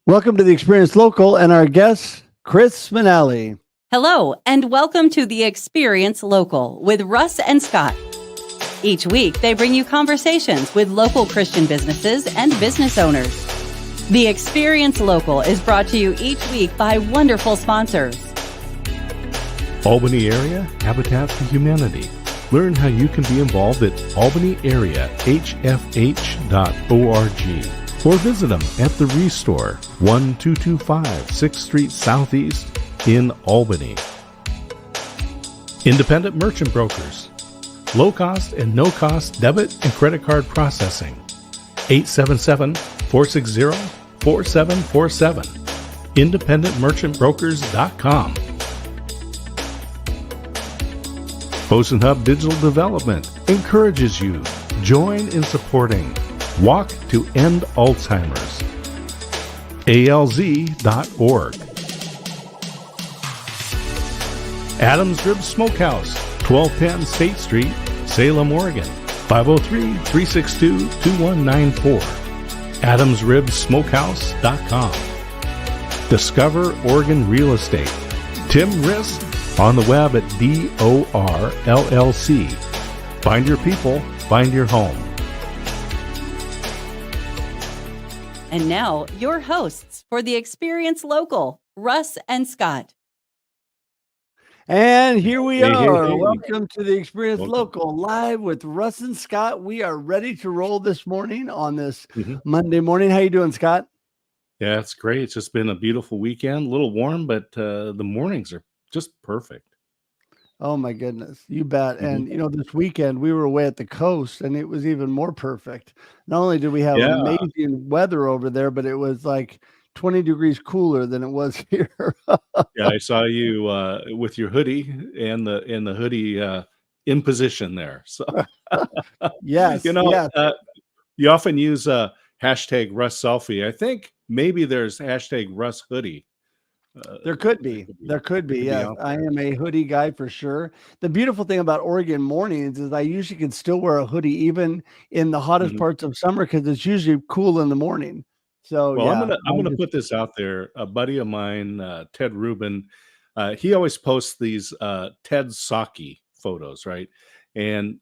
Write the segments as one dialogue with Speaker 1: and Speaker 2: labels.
Speaker 1: Welcome to the Experience Local and our guest, Chris Manali.
Speaker 2: Hello, and welcome to the Experience Local with Russ and Scott. Each week, they bring you conversations with local Christian businesses and business owners. The Experience Local is brought to you each week by wonderful sponsors.
Speaker 3: Albany Area Habitat for Humanity. Learn how you can be involved at albanyareahfh.org. Or visit them at the Restore, 1225 6th Street Southeast in Albany. Independent Merchant Brokers. Low-cost and no-cost debit and credit card processing. 877-460-4747. IndependentMerchantBrokers.com. Bosun Hub Digital Development encourages you. Join in supporting Walk to End Alzheimer's. ALZ.org. Adams Rib Smokehouse, 1210 State Street, Salem, Oregon. 503-362-2194. AdamsRibSmokehouse.com. Discover Oregon Real Estate. Tim Riss on the web at DOR-LLC. Find your people, find your home.
Speaker 2: And now, your hosts for the Experience Local, Russ and Scott.
Speaker 1: And here we are.
Speaker 3: Hey.
Speaker 1: Welcome to the Experience Local, live with Russ and Scott. We are ready to roll this morning on this Monday morning. How you doing, Scott?
Speaker 3: Yeah, it's great. It's just been a beautiful weekend. A little warm, but the mornings are just perfect.
Speaker 1: Oh, my goodness. You bet. And, this weekend we were away at the coast and it was even more perfect. Not only did we have amazing weather over there, but it was like 20 degrees cooler than it was here.
Speaker 3: Yeah, I saw you with your hoodie and the hoodie in position there. So,
Speaker 1: yes.
Speaker 3: You often use hashtag Russ Selfie. I think maybe there's hashtag Russ Hoodie.
Speaker 1: There could be. Yeah, I am a hoodie guy for sure. The beautiful thing about Oregon mornings is I usually can still wear a hoodie even in the hottest parts of summer because it's usually cool in the morning. So,
Speaker 3: well, I'm gonna put this out there. A buddy of mine, Ted Rubin, he always posts these Ted Socky photos, right? And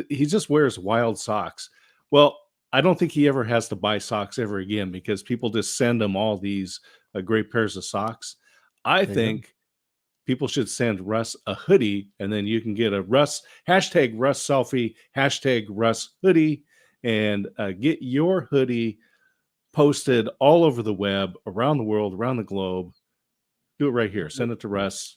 Speaker 3: he just wears wild socks. Well, I don't think he ever has to buy socks ever again because people just send him all these great pairs of socks. I think people should send Russ a hoodie, and then you can get a hashtag Russ Selfie, hashtag Russ Hoodie, and get your hoodie posted all over the web, around the world, around the globe. Do it right here. Send it to Russ.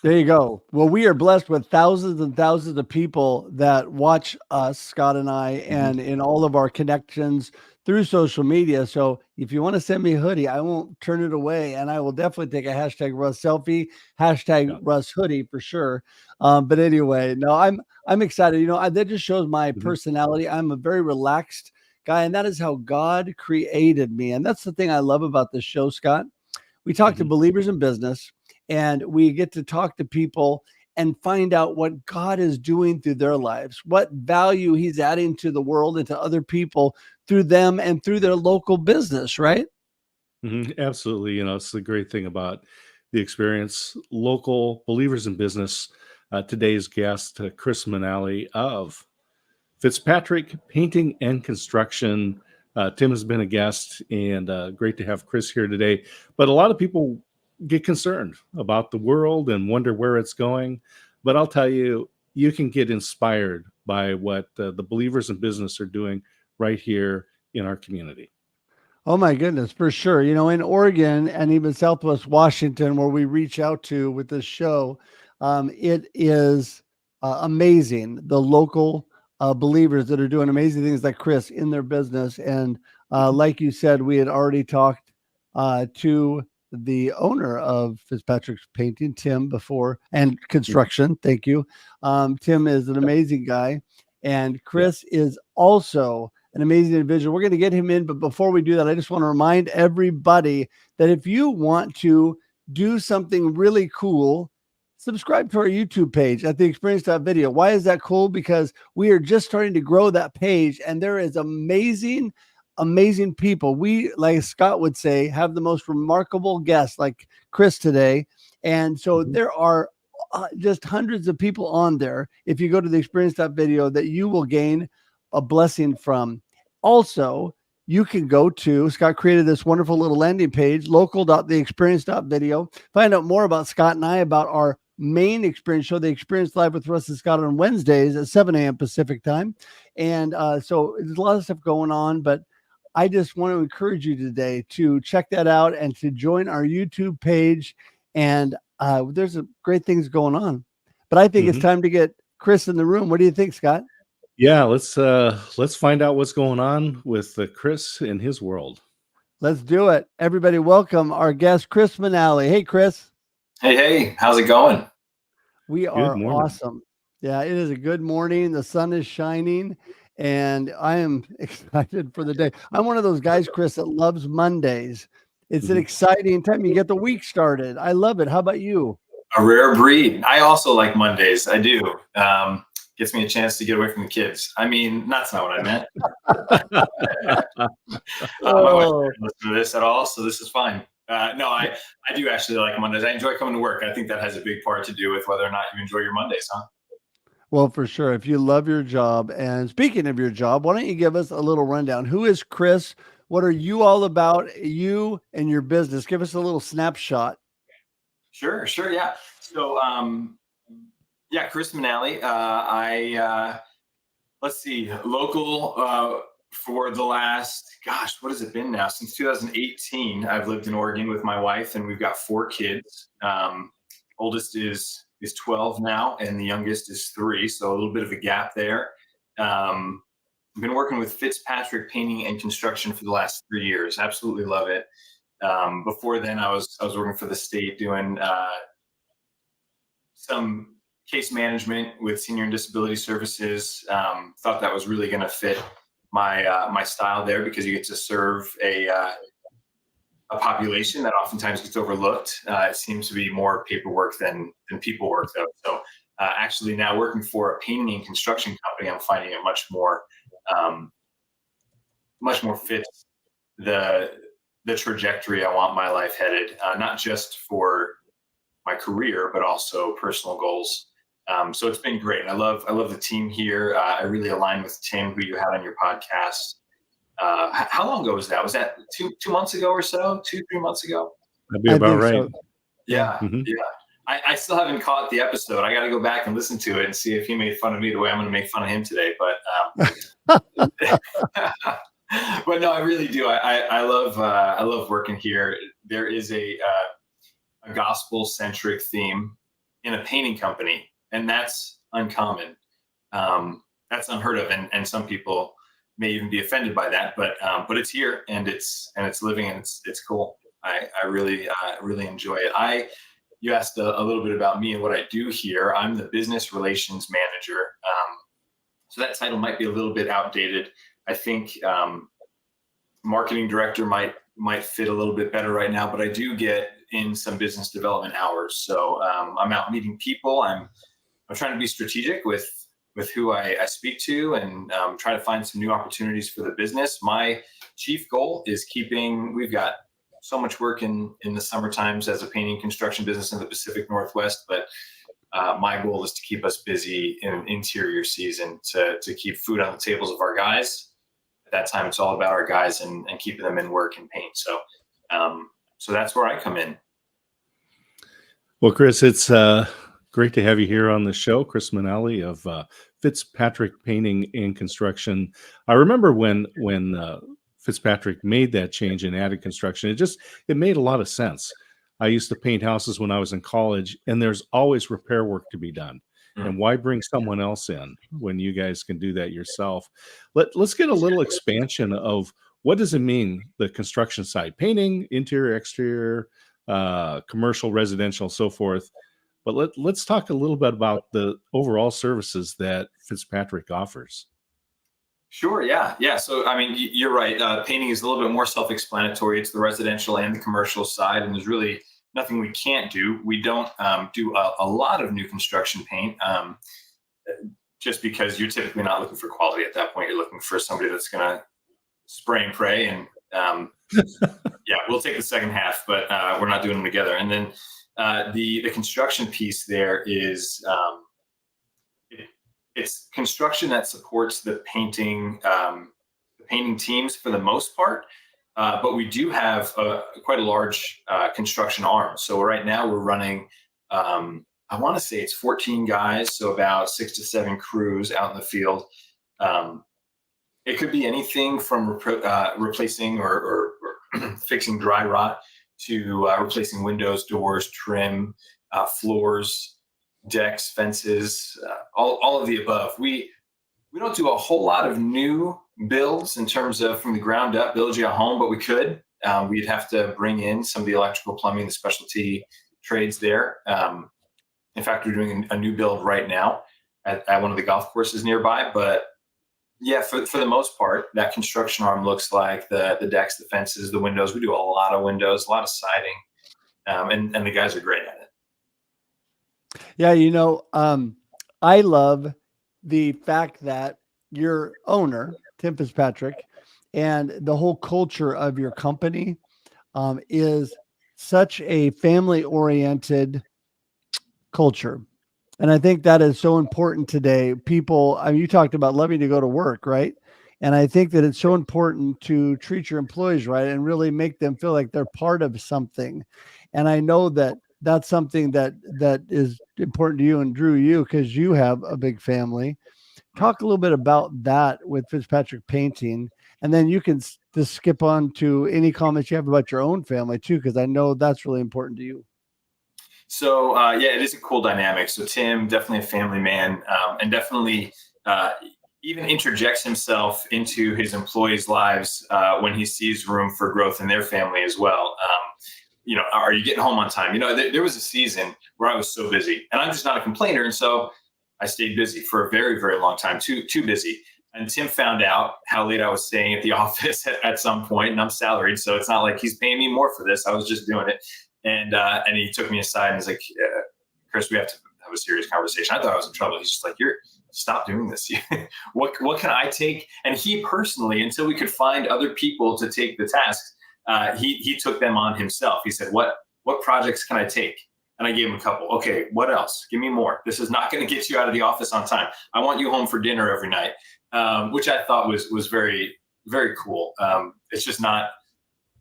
Speaker 1: There you go. Well, we are blessed with thousands and thousands of people that watch us, Scott and I, and in all of our connections through social media. So if you want to send me a hoodie, I won't turn it away. And I will definitely take a hashtag Russ Selfie, hashtag Russ Hoodie for sure. But anyway, no, I'm excited. That just shows my personality. I'm a very relaxed guy, and that is how God created me. And that's the thing I love about this show, Scott. We talk to believers in business, and we get to talk to people and find out what God is doing through their lives, what value he's adding to the world and to other people through them and through their local business, right?
Speaker 3: Absolutely. It's the great thing about the Experience Local, believers in business. Today's guest, Chris Manali of Fitzpatrick Painting and Construction. Tim has been a guest, and great to have Chris here today. But a lot of people get concerned about the world and wonder where it's going. But I'll tell you, you can get inspired by what the believers in business are doing right here in our community.
Speaker 1: Oh my goodness, for sure. In Oregon and even Southwest Washington, where we reach out to with this show, it is amazing. The local believers that are doing amazing things like Chris in their business. And like you said, we had already talked to the owner of Fitzpatrick's Painting, Tim, before, and construction. Thank you. Tim is an amazing guy, and Chris is also an amazing individual. We're going to get him in, but before we do that, I just want to remind everybody that if you want to do something really cool, subscribe to our YouTube page at the Experience.video. Why is that cool? Because we are just starting to grow that page, and there is amazing amazing people. We, like Scott would say, have the most remarkable guests like Chris today. And so there are just hundreds of people on there. If you go to the experience.video, that you will gain a blessing from. Also, you can go to, Scott created this wonderful little landing page, local.theexperience.video. Find out more about Scott and I, about our main experience show, The Experience Live with Russ and Scott, on Wednesdays at 7 a.m. Pacific time. And so there's a lot of stuff going on, but I just want to encourage you today to check that out and to join our YouTube page. And there's great things going on. But I think it's time to get Chris in the room. What do you think, Scott?
Speaker 3: Yeah, let's find out what's going on with Chris in his world. Let's
Speaker 1: do it. Everybody, welcome our guest, Chris Manali. Hey, Chris.
Speaker 4: Hey, how's it going?
Speaker 1: We are awesome. Yeah, it is a good morning. The sun is shining, and I am excited for the day. I'm one of those guys, Chris, that loves Mondays. It's an exciting time. You get the week started. I love it. How about you?
Speaker 4: A rare breed. I also like Mondays. I do. Gets me a chance to get away from the kids. I mean, that's not what I meant. My wife doesn't listen to this at all, so this is fine. No, I do actually like Mondays. I enjoy coming to work. I think that has a big part to do with whether or not you enjoy your Mondays, huh?
Speaker 1: Well, for sure. If you love your job. And speaking of your job, why don't you give us a little rundown? Who is Chris? What are you all about, you and your business? Give us a little snapshot.
Speaker 4: Sure. Yeah. So, Chris Manali. Let's see, local for the last, what has it been now? Since 2018, I've lived in Oregon with my wife, and we've got 4 kids. Oldest is 12 now, and the youngest is 3. So a little bit of a gap there. I've been working with Fitzpatrick Painting and Construction for the last 3 years. Absolutely love it. Before then, I was working for the state doing some case management with senior and disability services. Thought that was really going to fit my style there, because you get to serve a population that oftentimes gets overlooked. It seems to be more paperwork than people work, though. So actually now working for a painting and construction company, I'm finding it much more fits the trajectory I want my life headed, not just for my career, but also personal goals. So it's been great. I love the team here. I really align with Tim, who you had on your podcast. How long ago was that? Was that 2 months ago or so? 2-3 months ago?
Speaker 3: That'd be about right.
Speaker 4: So. Yeah. I still haven't caught the episode. I got to go back and listen to it and see if he made fun of me the way I'm going to make fun of him today. But but no, I really do. I love working here. There is a gospel-centric theme in a painting company, and that's uncommon. That's unheard of, and some people may even be offended by that. But it's here, and it's living, and it's cool. I really enjoy it. You asked a little bit about me and what I do here. I'm the business relations manager. So that title might be a little bit outdated. I think marketing director might fit a little bit better right now, but I do get in some business development hours. So I'm out meeting people. I'm trying to be strategic with who I speak to, and try to find some new opportunities for the business. My chief goal is we've got so much work in the summer times as a painting construction business in the Pacific Northwest, but my goal is to keep us busy in an interior season, to keep food on the tables of our guys. At that time, it's all about our guys and keeping them in work and paint. So that's where I come in.
Speaker 3: Well, Chris, it's great to have you here on the show. Chris Manali of Fitzpatrick Painting and Construction. I remember when Fitzpatrick made that change and added construction, it made a lot of sense. I used to paint houses when I was in college, and there's always repair work to be done. And why bring someone else in when you guys can do that yourself? Let's get a little expansion of what does it mean, the construction side, painting, interior, exterior, commercial, residential, so forth. But let's talk a little bit about the overall services that Fitzpatrick offers.
Speaker 4: Sure. Yeah. So, I mean, you're right. Painting is a little bit more self-explanatory. It's the residential and the commercial side, and there's really nothing we can't do. We don't do a lot of new construction paint, just because you're typically not looking for quality at that point. You're looking for somebody that's going to spray and pray, and yeah, we'll take the second half, but we're not doing them together. And then the construction piece there is it's construction that supports the painting teams for the most part. But we do have quite a large construction arm. So right now we're running, I want to say it's 14 guys, so about 6 to 7 crews out in the field. It could be anything from replacing or fixing dry rot to replacing windows, doors, trim, floors, decks, fences, all of the above. We don't do a whole lot of new builds in terms of from the ground up build you a home, but we could. We'd have to bring in some of the electrical, plumbing, the specialty trades there. In fact, we're doing a new build right now at one of the golf courses nearby. But yeah, for the most part, that construction arm looks like the decks, the fences, the windows. We do a lot of windows, a lot of siding, and the guys are great at it.
Speaker 1: Yeah, I love the fact that your owner, Tim Fitzpatrick, and the whole culture of your company is such a family-oriented culture. And I think that is so important today. People, you talked about loving to go to work, right? And I think that it's so important to treat your employees right and really make them feel like they're part of something. And I know that that's something that is important to you and drew you because you have a big family. Talk a little bit about that with Fitzpatrick Painting, and then you can just skip on to any comments you have about your own family too, because I know that's really important to you.
Speaker 4: So yeah, it is a cool dynamic. So Tim, definitely a family man, and definitely even interjects himself into his employees' lives when he sees room for growth in their family as well. Are you getting home on time? There was a season where I was so busy, and I'm just not a complainer, and so I stayed busy for a very, very long time, too busy. And Tim found out how late I was staying at the office at some point, and I'm salaried, so it's not like he's paying me more for this. I was just doing it. And he took me aside and he's like, Chris, we have to have a serious conversation. I thought I was in trouble. He's just like, stop doing this. What can I take? And he personally, until we could find other people to take the tasks, he took them on himself. He said, what projects can I take? And I gave him a couple. Okay, what else? Give me more. This is not going to get you out of the office on time. I want you home for dinner every night, which I thought was very, very cool. It's just not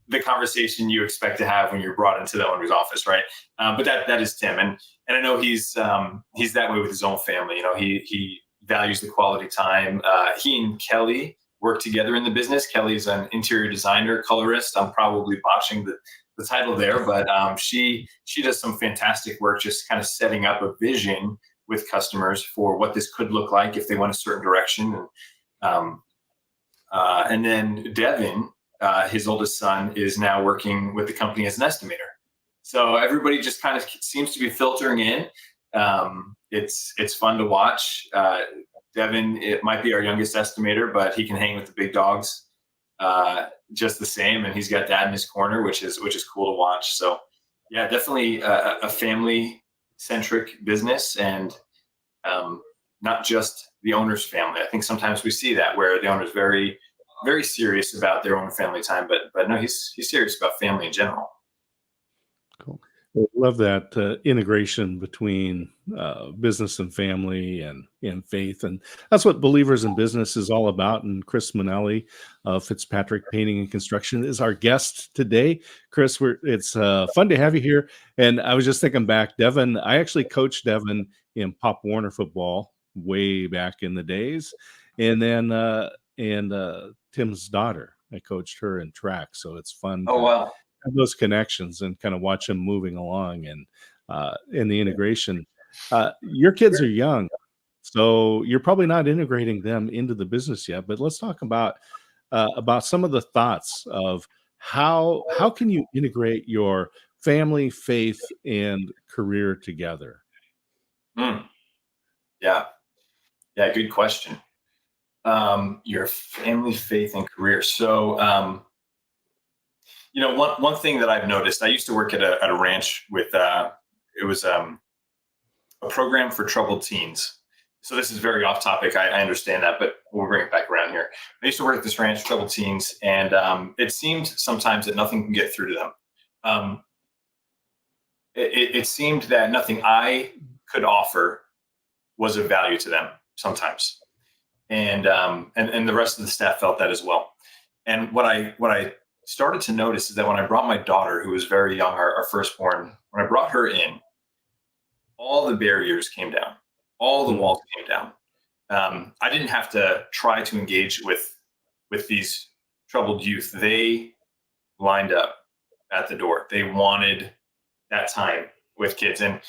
Speaker 4: the conversation you expect to have when you're brought into the owner's office, right? But that is Tim, and I know he's that way with his own family. He values the quality time. He and Kelly work together in the business. Kelly's an interior designer, colorist. I'm probably botching the title there, but she does some fantastic work, just kind of setting up a vision with customers for what this could look like if they went a certain direction. And then Devin, his oldest son, is now working with the company as an estimator. So everybody just kind of seems to be filtering in. It's fun to watch. Devin, it might be our youngest estimator, but he can hang with the big dogs just the same. And he's got dad in his corner, which is cool to watch. So yeah, definitely a family centric business, and not just the owner's family. I think sometimes we see that where the owner's very, very serious about their own family time, but no, he's serious about family in general.
Speaker 3: Cool. I love that integration between business and family and faith. And that's what Believers in Business is all about. And Chris Manelli of Fitzpatrick Painting and Construction is our guest today. Chris, it's fun to have you here. And I was just thinking back, Devin, I actually coached Devin in Pop Warner football way back in the days. And then Tim's daughter, I coached her in track. So it's fun.
Speaker 4: Oh, wow.
Speaker 3: Have those connections and kind of watch them moving along and in the integration. Your kids are young, so you're probably not integrating them into the business yet, but let's talk about some of the thoughts of how can you integrate your family, faith, and career together?
Speaker 4: Yeah, good question. Your family, faith, and career. So one thing that I've noticed, I used to work at a ranch with, it was a program for troubled teens. so this is very off topic. I understand that, but we'll bring it back around here. I used to work at this ranch, troubled teens, and it seemed sometimes that nothing can get through to them. Um, it seemed that nothing I could offer was of value to them sometimes, and the rest of the staff felt that as well. And what I started to notice is that when I brought my daughter, who was very young, our firstborn, when I brought her in, all the barriers came down, all the walls came down. I didn't have to try to engage with these troubled youth. They lined up at the door. They wanted that time with kids, and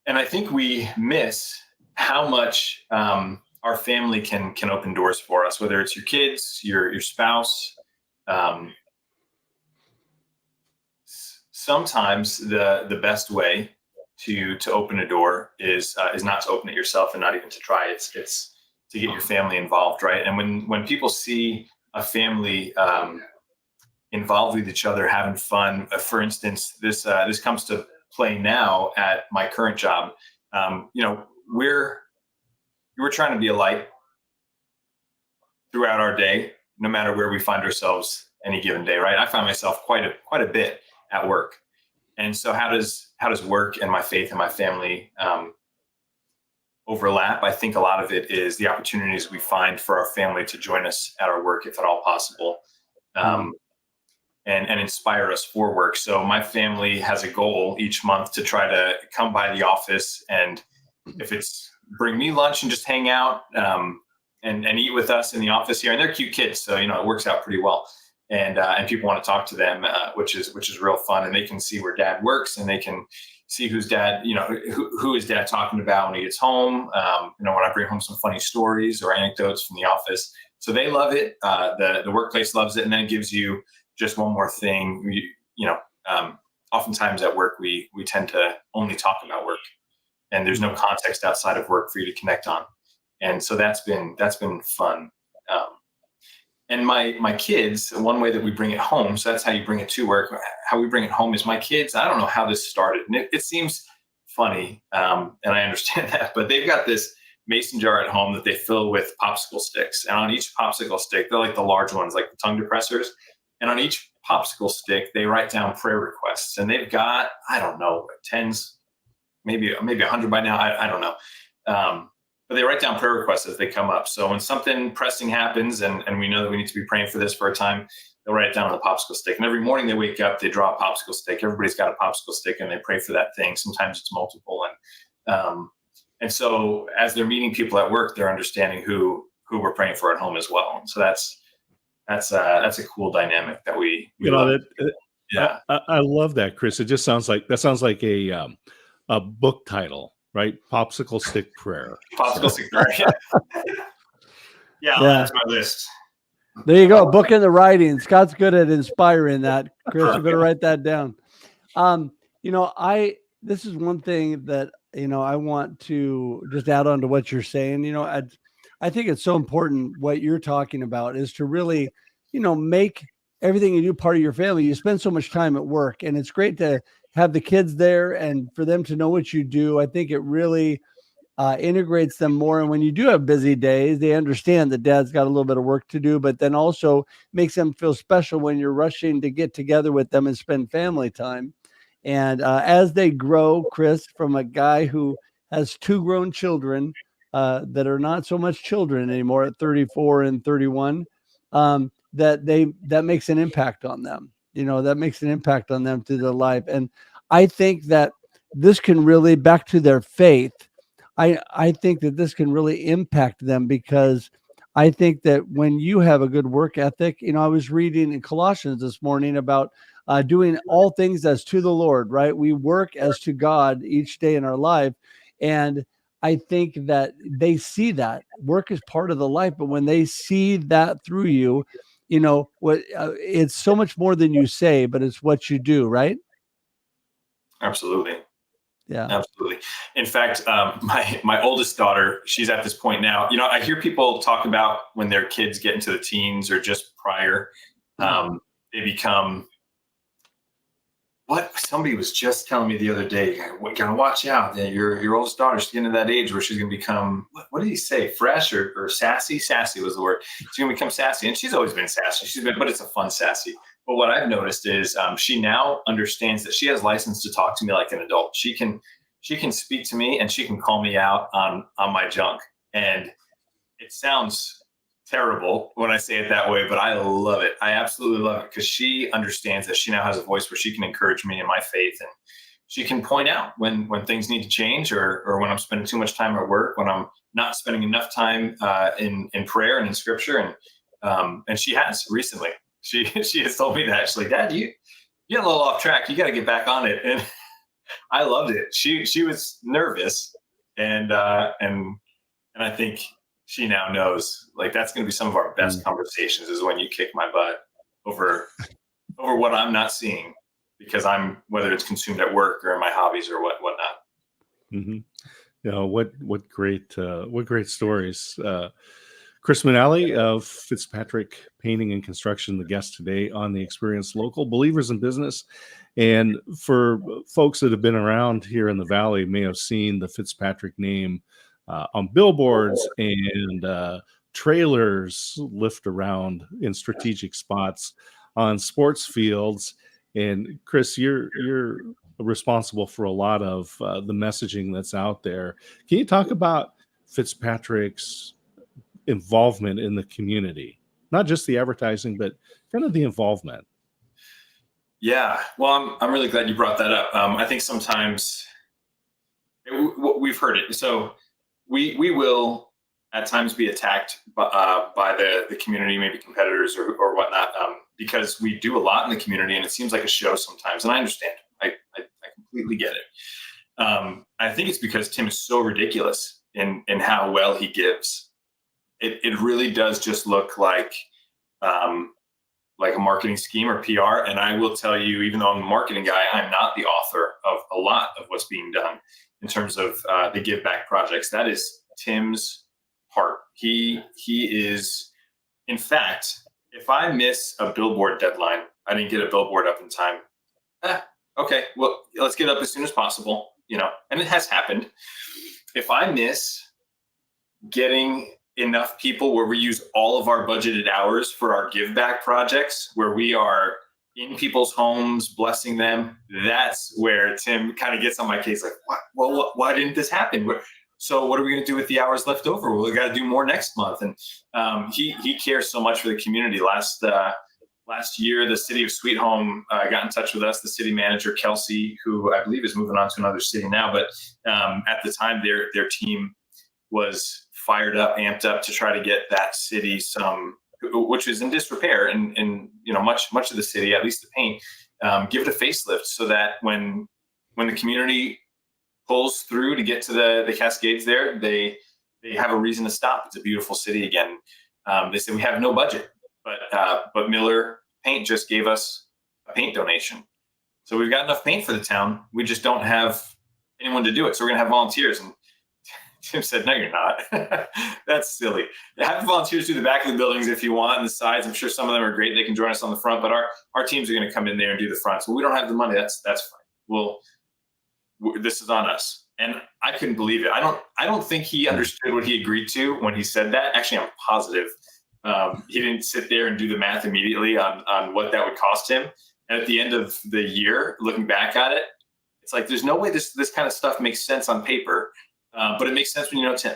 Speaker 4: I think we miss how much our family can open doors for us, whether it's your kids, your spouse. Sometimes the best way to open a door is not to open it yourself, and not even to try. It's to get your family involved, right? And when people see a family involved with each other, having fun, for instance, this comes to play now at my current job. We're trying to be a light throughout our day, no matter where we find ourselves any given day, right? I find myself quite a bit at work. And so how does work and my faith and my family overlap? I think a lot of it is the opportunities we find for our family to join us at our work, if at all possible, and inspire us for work. So my family has a goal each month to try to come by the office, and if it's bring me lunch and just hang out and eat with us in the office here. And they're cute kids, so it works out pretty well. And people want to talk to them, which is real fun. And they can see where dad works, and they can see who's dad, who is dad talking about when he gets home. When I bring home some funny stories or anecdotes from the office. So they love it. The workplace loves it. And then it gives you just one more thing. Oftentimes at work, we tend to only talk about work, and there's no context outside of work for you to connect on. And so that's been fun. And my kids, one way that we bring it home, so that's how you bring it to work. How we bring it home is my kids. I don't know how this started, and it seems funny, and I understand that, but they've got this mason jar at home that they fill with popsicle sticks. And on each popsicle stick, they're like the large ones, like the tongue depressors. And on each popsicle stick, they write down prayer requests. And they've got, I don't know, tens, maybe 100 by now. I don't know. But they write down prayer requests as they come up. So when something pressing happens and we know that we need to be praying for this for a time, they'll write it down on the popsicle stick. And every morning they wake up, they draw a popsicle stick. Everybody's got a popsicle stick, and they pray for that thing. Sometimes it's multiple. And so as they're meeting people at work, they're understanding who we're praying for at home as well. So that's a cool dynamic that we love. Yeah.
Speaker 3: I love that, Chris. It just sounds like a book title. Right, popsicle stick prayer.
Speaker 4: Popsicle stick prayer. Yeah, that's my list.
Speaker 1: There you go. Book in the writing. Scott's good at inspiring that. Chris, you better write that down. This is one thing that I want to just add on to what you're saying. I think it's so important. What you're talking about is to really, make everything you do part of your family. You spend so much time at work, and it's great to have the kids there and for them to know what you do. I think it really integrates them more. And when you do have busy days, they understand that dad's got a little bit of work to do, but then also makes them feel special when you're rushing to get together with them and spend family time. And as they grow, Chris, from a guy who has 2 grown children that are not so much children anymore at 34 and 31, that makes an impact on them. That makes an impact on them through their life. And I think that this can really, back to their faith, I think that this can really impact them, because I think that when you have a good work ethic, I was reading in Colossians this morning about doing all things as to the Lord, right? We work as to God each day in our life. And I think that they see that work is part of the life, but when they see that through you, it's so much more than you say, but it's what you do, right?
Speaker 4: Absolutely.
Speaker 1: Yeah,
Speaker 4: absolutely. In fact, my oldest daughter, she's at this point now. I hear people talk about when their kids get into the teens or just prior, they become what somebody was just telling me the other day, you gotta watch out. Your oldest daughter's getting to that age where she's gonna become, what did he say? Fresh or sassy? Sassy was the word. She's gonna become sassy. And she's always been sassy. But it's a fun sassy. But what I've noticed is she now understands that she has license to talk to me like an adult. She can speak to me and she can call me out on my junk. And it sounds terrible when I say it that way, but I love it. I absolutely love it because she understands that she now has a voice where she can encourage me in my faith, and she can point out when things need to change, or when I'm spending too much time at work, when I'm not spending enough time in prayer and in scripture. And she has recently. She has told me that. She's like, Dad, you get a little off track. You got to get back on it. And I loved it. She was nervous, and I think she now knows, like, that's going to be some of our best conversations is when you kick my butt over what I'm not seeing, because whether it's consumed at work or in my hobbies or whatnot.
Speaker 3: Mm-hmm. You know, what great stories. Chris Manali of Fitzpatrick Painting and Construction, the guest today on the Experience Local, Believers in Business. And for folks that have been around here in the Valley, may have seen the Fitzpatrick name on billboards and trailers lift around in strategic spots on sports fields. And Chris, you're responsible for a lot of the messaging that's out there. Can you talk about Fitzpatrick's involvement in the community, not just the advertising, but kind of the involvement?
Speaker 4: Yeah, well, I'm really glad you brought that up. I think sometimes we've heard it. So we will at times be attacked by the community, maybe competitors or whatnot, because we do a lot in the community, and it seems like a show sometimes. And I understand. I completely get it. I think it's because Tim is so ridiculous in how well he gives. It really does just look like a marketing scheme or PR. And I will tell you, even though I'm a marketing guy, I'm not the author of a lot of what's being done in terms of the give back projects. That is Tim's part. He is, in fact, if I miss a billboard deadline, I didn't get a billboard up in time. Okay, well, let's get up as soon as possible, and it has happened. If I miss getting enough people where we use all of our budgeted hours for our give back projects, where we are in people's homes, blessing them, that's where Tim kind of gets on my case. Like, well, why didn't this happen? So what are we going to do with the hours left over? Well, we got to do more next month. And he cares so much for the community. Last year, the city of Sweet Home got in touch with us, the city manager, Kelsey, who I believe is moving on to another city now. But at the time, their team was fired up, amped up to try to get that city which is in disrepair, and much of the city, at least the paint, give it a facelift so that when the community pulls through to get to the Cascades there, they have a reason to stop. It's a beautiful city again. They said we have no budget, but Miller Paint just gave us a paint donation, so we've got enough paint for the town. We just don't have anyone to do it, so we're gonna have volunteers. And Tim said, no, you're not. That's silly. Have the volunteers do the back of the buildings if you want, and the sides. I'm sure some of them are great. They can join us on the front, but our teams are going to come in there and do the fronts. Well, we don't have the money. That's fine. This is on us. And I couldn't believe it. I don't think he understood what he agreed to when he said that. Actually, I'm positive he didn't sit there and do the math immediately on what that would cost him. And at the end of the year, looking back at it, it's like, there's no way this kind of stuff makes sense on paper. But it makes sense when you know Tim,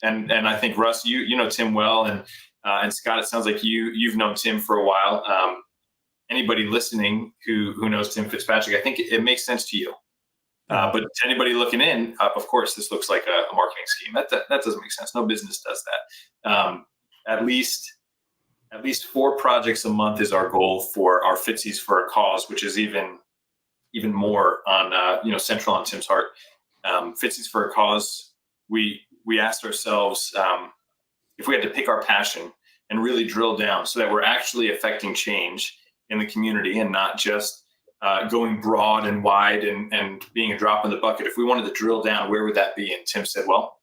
Speaker 4: and I think Russ, you know Tim well, and Scott, it sounds like you've known Tim for a while. Anybody listening who knows Tim Fitzpatrick, I think it makes sense to you. But to anybody looking in, of course, this looks like a marketing scheme. That doesn't make sense. No business does that. At least 4 projects a month is our goal for our Fitzies for a Cause, which is even more on central on Tim's heart. Fitzies for a Cause, we asked ourselves if we had to pick our passion and really drill down so that we're actually affecting change in the community and not just going broad and wide and being a drop in the bucket. If we wanted to drill down, where would that be? And Tim said, well,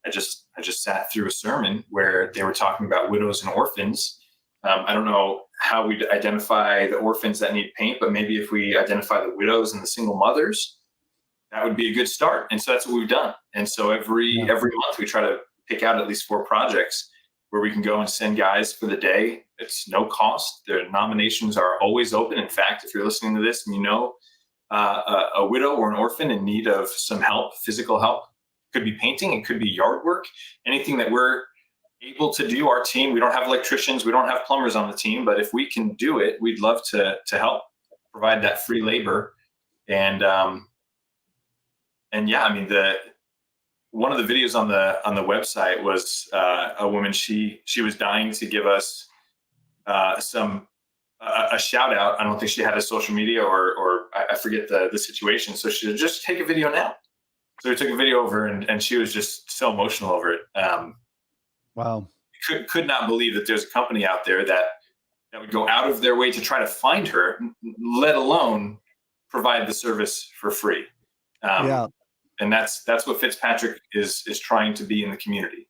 Speaker 4: I just sat through a sermon where they were talking about widows and orphans. I don't know how we identify the orphans that need paint, but maybe if we identify the widows and the single mothers, that would be a good start. And so that's what we've done. And so every month we try to pick out at least 4 projects where we can go and send guys for the day. It's no cost. Their nominations are always open. In fact, if you're listening to this and you know a widow or an orphan in need of some help, physical help, could be painting, it could be yard work, anything that we're able to do. Our team, we don't have electricians, we don't have plumbers on the team, but if we can do it, we'd love to help provide that free labor. And yeah, I mean, one of the videos on the website was a woman. She was dying to give us a shout out. I don't think she had a social media or I forget the situation. So she said, just take a video now. So we took a video of her, and she was just so emotional over it.
Speaker 1: Wow.
Speaker 4: Could not believe that there's a company out there that would go out of their way to try to find her, let alone provide the service for free. And that's what Fitzpatrick is trying to be in the community.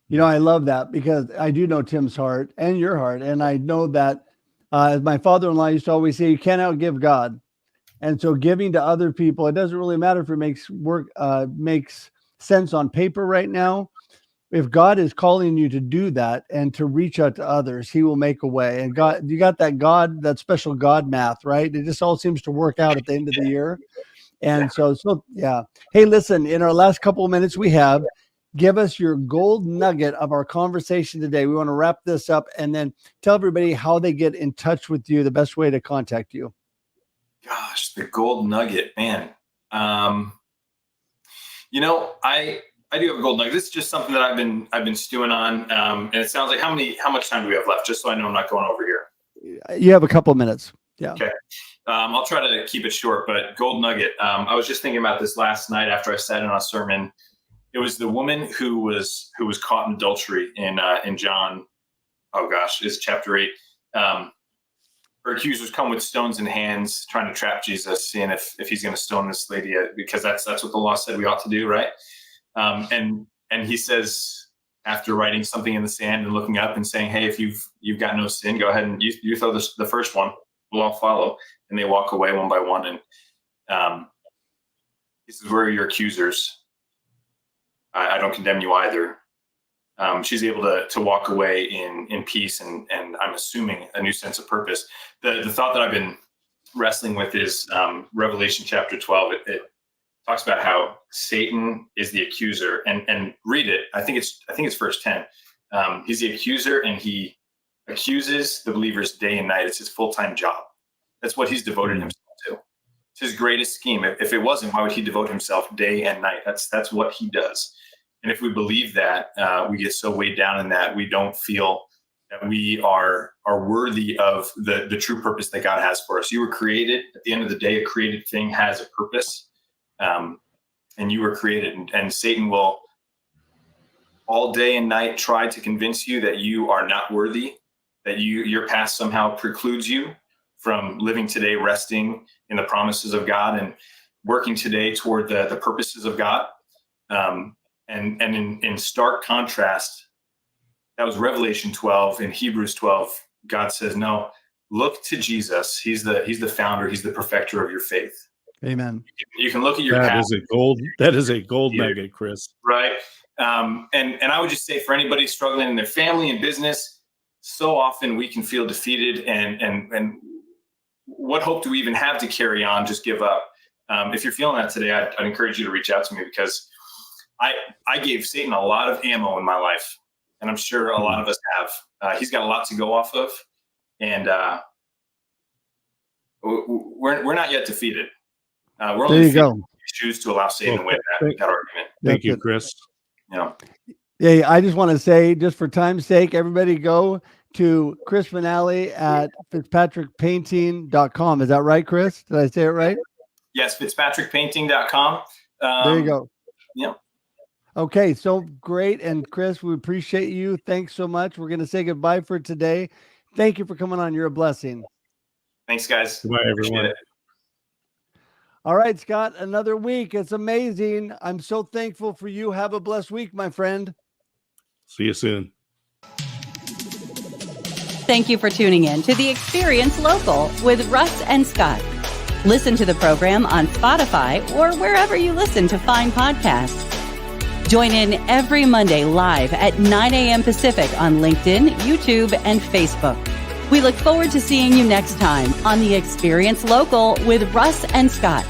Speaker 1: You know, I love that because I do know Tim's heart and your heart. And I know that as my father-in-law used to always say, you can't outgive God. And so giving to other people, it doesn't really matter if it makes sense on paper right now. If God is calling you to do that and to reach out to others, he will make a way. And God, you got that special God math, right? It just all seems to work out at the end of the year. And so yeah. Hey, listen, in our last couple of minutes we have, give us your gold nugget of our conversation today. We want to wrap this up and then tell everybody how they get in touch with you, the best way to contact you.
Speaker 4: Gosh, the gold nugget, man. You know, I do have a gold nugget. This is just something that I've been stewing on. And it sounds like how much time do we have left? Just so I know I'm not going over here.
Speaker 1: You have a couple of minutes. Yeah.
Speaker 4: Okay. I'll try to keep it short, but gold nugget. I was just thinking about this last night after I sat in on a sermon. It was the woman who was caught in adultery in John. Oh gosh, it's chapter 8. Her accusers come with stones in hands, trying to trap Jesus, seeing if he's going to stone this lady, because that's what the law said we ought to do, right? And he says, after writing something in the sand and looking up and saying, "Hey, if you've got no sin, go ahead and you throw the first one. We'll all follow." And they walk away one by one. And he says, "Where are your accusers? I don't condemn you either." She's able to walk away in peace and I'm assuming a new sense of purpose. The thought that I've been wrestling with is Revelation chapter 12. It talks about how Satan is the accuser, and read it. I think it's verse 10. He's the accuser, and he accuses the believers day and night. It's his full-time job. That's what he's devoted himself to. It's his greatest scheme. If it wasn't, why would he devote himself day and night? That's what he does. And if we believe that, we get so weighed down in that we don't feel that we are worthy of the true purpose that God has for us. You were created. At the end of the day, a created thing has a purpose, and you were created. And Satan will all day and night try to convince you that you are not worthy, that your past somehow precludes you from living today, resting in the promises of God and working today toward the purposes of God. And in stark contrast, that was Revelation 12. In Hebrews 12, God says, no, look to Jesus. He's the founder. He's the perfecter of your faith.
Speaker 1: Amen.
Speaker 4: You can look at your
Speaker 3: That
Speaker 4: past.
Speaker 3: That is a gold nugget, Chris.
Speaker 4: Right. And I would just say, for anybody struggling in their family and business, so often we can feel defeated and what hope do we even have to carry on? Just give up. If you're feeling that today, I'd encourage you to reach out to me, because I gave Satan a lot of ammo in my life, and I'm sure a lot of us have. He's got a lot to go off of, and we're not yet defeated. We're only
Speaker 1: there you go.
Speaker 4: Choose to allow Satan to win that argument.
Speaker 3: Thank you, Chris.
Speaker 4: Yeah.
Speaker 1: Yeah, I just want to say, just for time's sake, everybody go to Chris Finale at fitzpatrickpainting.com. Is that right, Chris? Did I say it right?
Speaker 4: Yes, fitzpatrickpainting.com.
Speaker 1: There you go.
Speaker 4: Yeah.
Speaker 1: Okay, so great. And Chris, we appreciate you. Thanks so much. We're going to say goodbye for today. Thank you for coming on. You're a blessing.
Speaker 4: Thanks, guys.
Speaker 3: Goodbye, everyone.
Speaker 1: All right, Scott, another week. It's amazing. I'm so thankful for you. Have a blessed week, my friend.
Speaker 3: See you soon.
Speaker 2: Thank you for tuning in to The Experience Local with Russ and Scott. Listen to the program on Spotify or wherever you listen to fine podcasts. Join in every Monday live at 9 a.m. Pacific on LinkedIn, YouTube, and Facebook. We look forward to seeing you next time on The Experience Local with Russ and Scott.